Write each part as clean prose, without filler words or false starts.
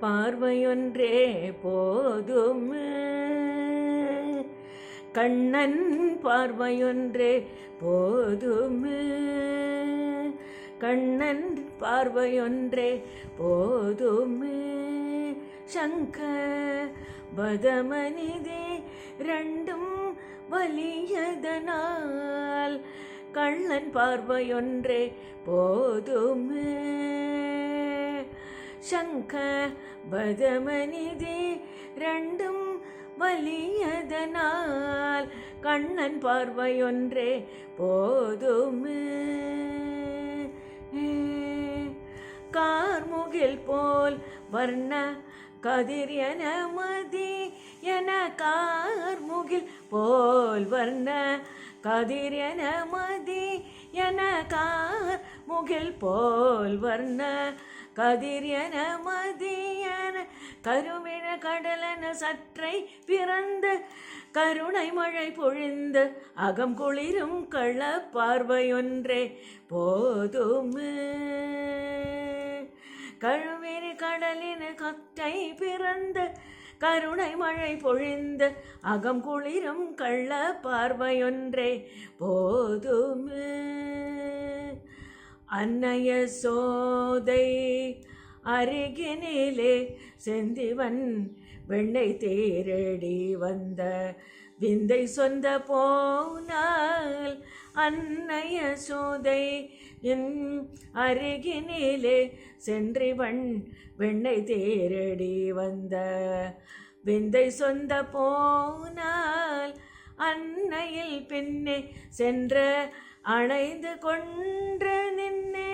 பார்வையொன்றே போதும் கண்ணன் பார்வையொன்றே போதும் கண்ணன் பார்வையொன்றே போதும் சங்க பதமனிதே ரெண்டும் வலியதனால் கண்ணன் பார்வையொன்றே போதும் சங்க பதமனிதே ரெண்டும் வலியதனால் கண்ணன் பார்வையொன்றே போதும் கார்முகில் போல் வர்ண கதிர் என மதி என கார்முகில் போல் வர்ண கதிர் என மதி என கார்முகில் போல் வர்ண கதிர் என மதி என கருவின கடலென சற்றை பிறந்து கருணை மழை பொழிந்து அகம் குளிரும் கள பார்வையொன்றே போதும் கழுவின கடலின கற்றை பிறந்து கருணை மழை பொழிந்து அகம் குளிரும் கள்ள பார்வையொன்றே போதும் அன்னைய சோதை அருகினிலே செந்திவன் வெண்ணை தேரடி வந்த விந்தை சொந்த போனால் அன்னைய சோதை என் அருகினிலே சென்றிவன் வெண்ணை தேரடி வந்த விந்தை சொந்த போனால் அன்னையில் பின்னே சென்ற அணைந்து கொன்று நின்னே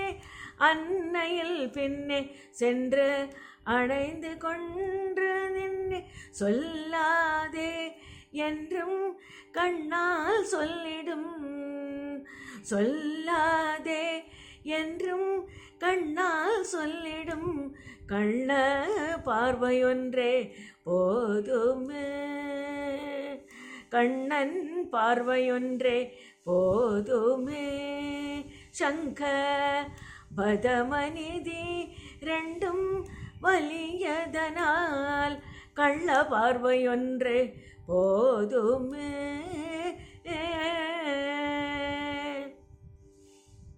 அன்னையில் பின்னே சென்று அணைந்து கொன்று நின்னே சொல்லாதே என்றும் கண்ணால் சொல்லிடும் சொல்லாதே என்றும் கண்ணால் சொல்லிடும் கள்ள பார்வையொன்றே போதும் கண்ணன் பார்வையொன்றே போதுமே சங்க பதமனிதி ரெண்டும் வலியதனால் கள்ள பார்வையொன்றே போதுமே.